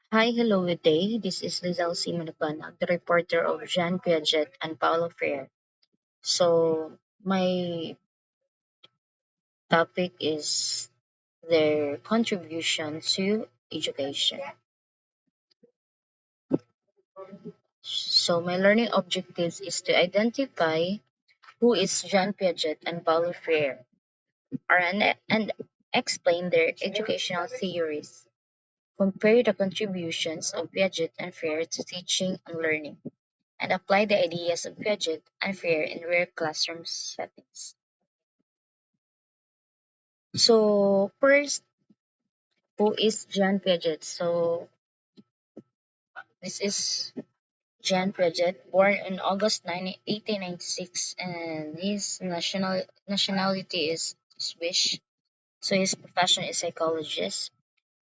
Hi, hello, good day. This is Lizelle C. Manapana, the reporter of Jean Piaget and Paulo Freire. So, my topic is their contribution to education. So, my learning objectives is to identify who is Jean Piaget and Paulo Freire and explain their educational theories. Compare the contributions of Piaget and Freire to teaching and learning, and apply the ideas of Piaget and Freire in real classroom settings. So first, who is Jean Piaget? So this is Jean Piaget, born on August 9, 1896, and his nationality is Swiss. So his profession is psychologist,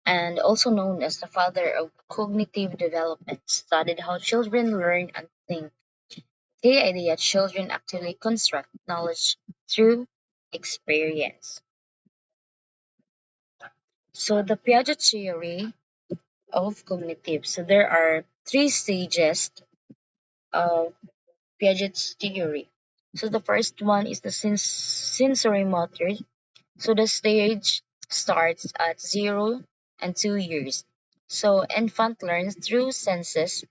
and also known as the father of cognitive development. Studied how children learn and think. The idea children actively construct knowledge through experience. So the Piaget theory of cognitive. So there are three stages of Piaget's theory. So the first one is the sensory motor. So the stage starts at 0 and 2 years. So infant learns through senses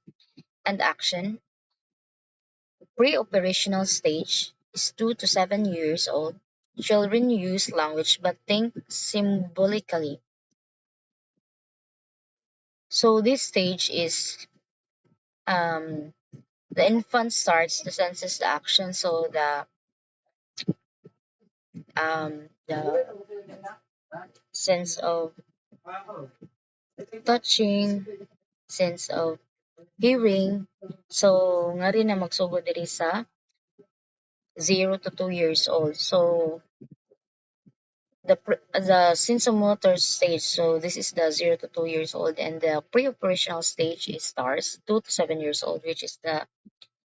and action. Pre-operational stage is 2 to 7 years old. Children use language but think symbolically. So this stage is um, the infant starts the senses the action. So the sense of touching, sense of hearing. So nga rin na magsugod diri sa 0 to 2 years old. So the sensomotor stage, so this is the 0 to 2 years old, and the pre-operational stage is stars 2 to 7 years old, which is the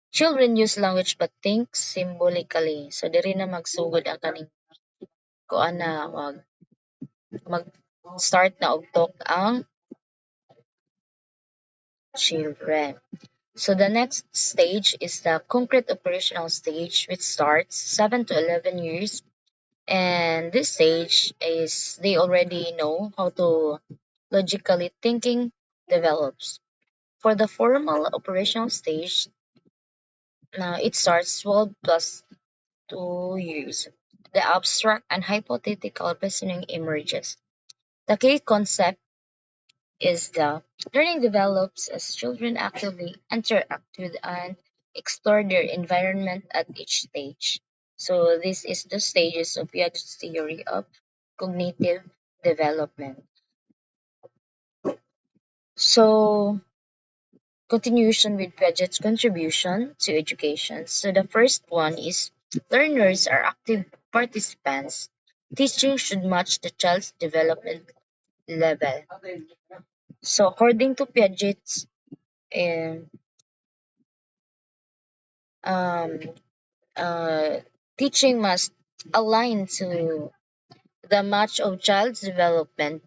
children use language but think symbolically. So diri na magsugod ang kaning kuan na mag start na og talk ang children. So the next stage is the concrete operational stage, which starts 7 to 11 years. And this stage is they already know how to logically thinking develops. For the formal operational stage, it starts 12 plus 2 years. The abstract and hypothetical reasoning emerges. The key concept is the learning develops as children actively interact with and explore their environment at each stage. So this is the stages of Piaget's theory of cognitive development. So continuation with Piaget's contribution to education. So the first one is learners are active participants. Teaching should match the child's development level. So according to Piaget's um, um, uh, teaching must align to the match of child's development.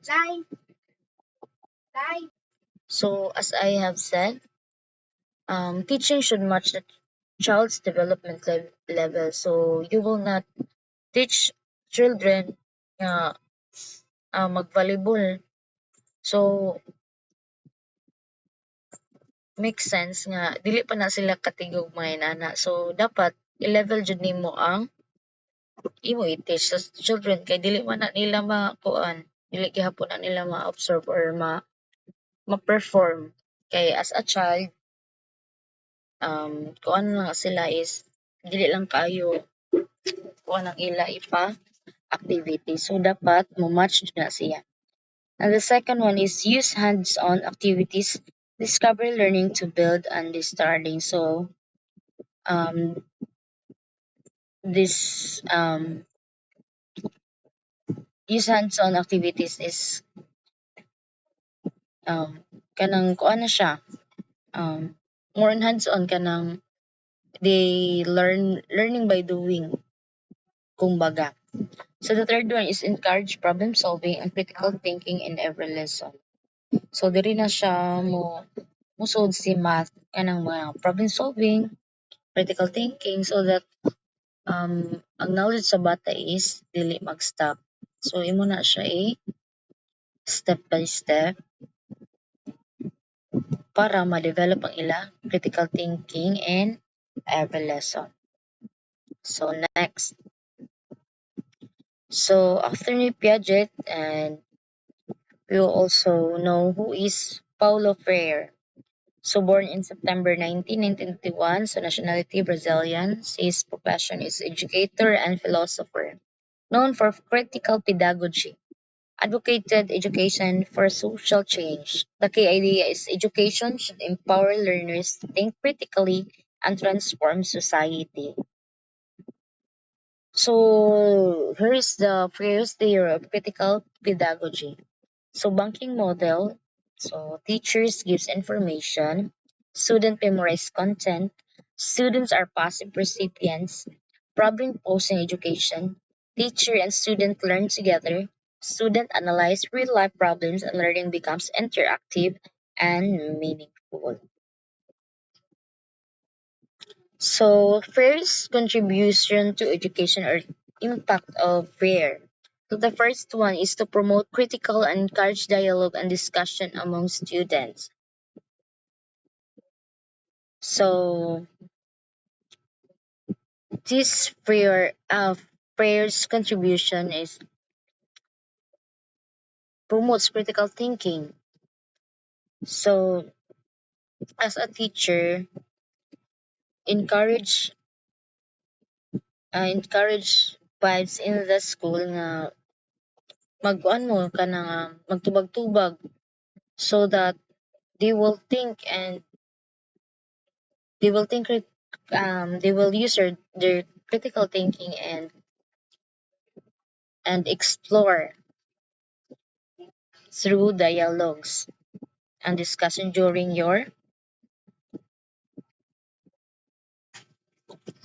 So, as I have said, teaching should match the child's development level. So, you will not teach children uh, mag-volleyball. So, make sense nga dili pa na sila katigog mga inana. So, dapat i-level jud nimo ang imo i-teach sa children kay dili man na nila makuan, dili gihapon na nila ma-observe or ma-perform. Kay as a child, kuan lang sila is dili lang kaayo kuan ang ila activity. So dapat mo match na siya. And the second one is use hands-on activities, discover learning to build understanding. So um this use hands-on activities is um kanang kuan na siya, um more on hands-on kanang they learning by doing, kumbaga. So the third one is encourage problem solving and critical thinking in every lesson. So diri na siya musod si math kanang mga problem solving, critical thinking so that ang knowledge sa bata is dili mag-stop. So imo na siya step by step para ma-develop ang ila critical thinking in every lesson. So next. So after ni Piaget, and we will also know who is Paulo Freire. So born in September 19, 1921, so nationality Brazilian. His profession is educator and philosopher, known for critical pedagogy. Advocated education for social change. The key idea is education should empower learners to think critically and transform society. So here is the first layer of critical pedagogy. So banking model. So teachers gives information, student memorize content, students are passive recipients, problem posing education, teacher and student learn together, student analyze real life problems and learning becomes interactive and meaningful. So first contribution to education or impact of FAIR. So the first one is to promote critical and encourage dialogue and discussion among students. So this FAIR's contribution is promotes critical thinking. So as a teacher, encourage encourage vibes in the school nga mag-ano mo ka na nga magtubag-tubag so that they will think and they will use their critical thinking and explore through dialogues and discussion during your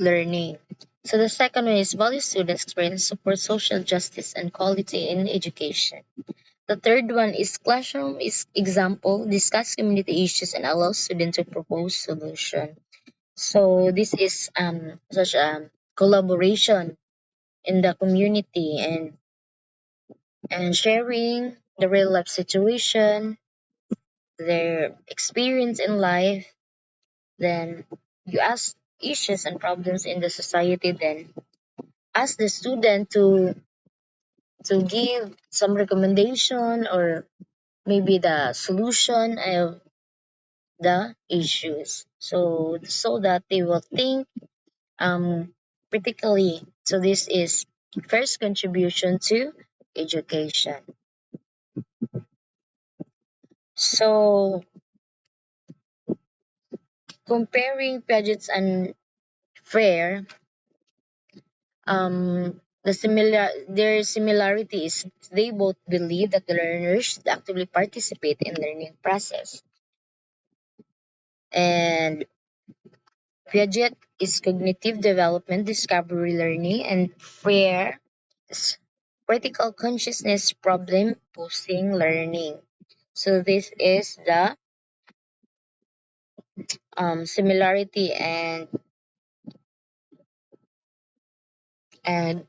learning. So the second one is value students experience support social justice and quality in education. The third one is classroom is example, discuss community issues and allow students to propose solution. So this is such a collaboration in the community and sharing the real life situation, their experience in life, then you ask issues and problems in the society, then ask the student to give some recommendation or maybe the solution of the issues. So that they will think critically. So this is first contribution to education. So comparing Piaget's and Frere, their similarity is they both believe that the learners should actively participate in learning process. And Piaget is cognitive development, discovery learning, and Frere is critical consciousness problem posing learning. So this is the similarity and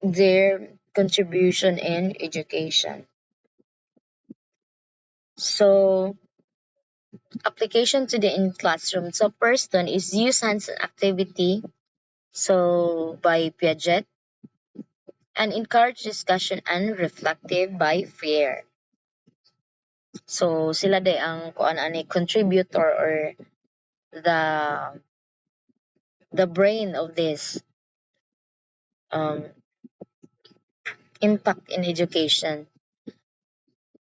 their contribution in education. So application to the in classroom. So first one is use hands-on activity. So by Piaget and encourage discussion and reflective by Freire. So sila day ang kuan ani contributor or the the brain of this um, impact in education.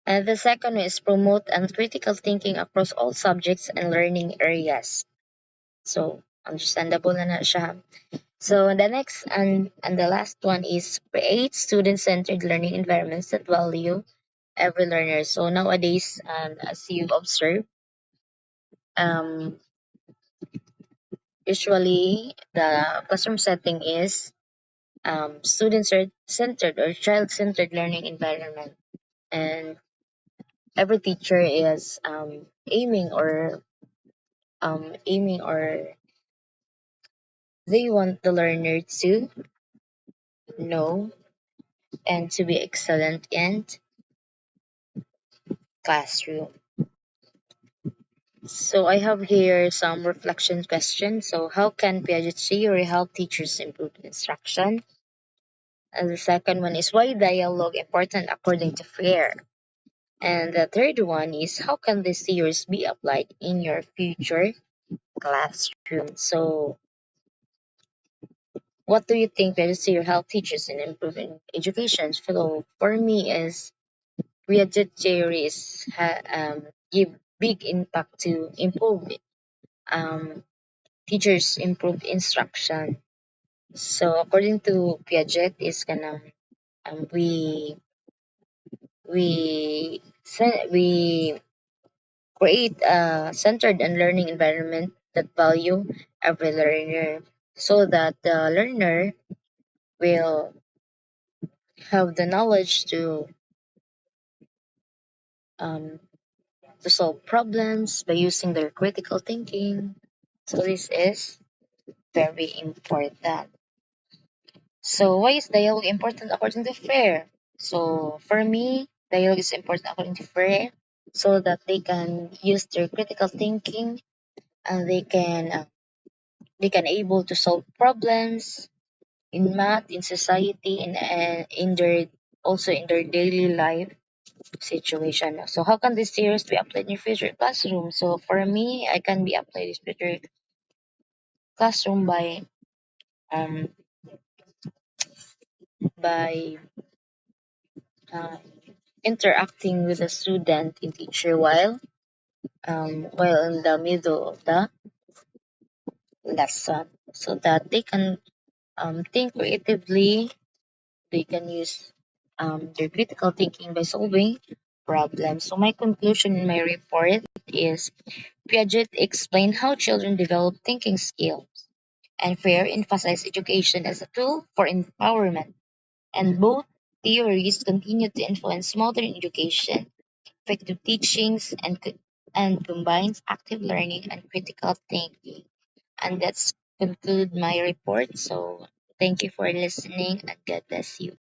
And the second is promote and critical thinking across all subjects and learning areas. So understandable na siya. So the next and the last one is create student-centered learning environments that value every learner. So nowadays, as you observe, um, usually the classroom setting is student-centered or child-centered learning environment. And every teacher is aiming or they want the learner to know and to be excellent in classroom. So I have here some reflection questions. So how can Piaget theory help teachers improve instruction? And the second one is why dialogue important according to Freire? And the third one is how can these theories be applied in your future classroom? So what do you think Piaget theory help teachers in improving education? So for me is Piaget theories give big impact to improve um, teachers improve instruction. So according to Piaget, is gonna we create a centered and learning environment that value every learner, so that the learner will have the knowledge um, to solve problems by using their critical thinking. So this is very important. So why is dialogue important according to Fair? So for me, dialogue is important according to Fair so that they can use their critical thinking and they can able to solve problems in math, in society, in their also in their daily life situation. So how can this series be applied in your future classroom? So for me, I can be applied in future classroom um by uh, interacting with a student and teacher while in the middle of the lesson, so that they can think creatively. They can use their critical thinking by solving problems. So my conclusion in my report is Piaget explained how children develop thinking skills, and Freire emphasized education as a tool for empowerment. And both theories continue to influence modern education, effective teachings, and combines active learning and critical thinking. And that's conclude my report. So thank you for listening and God bless you.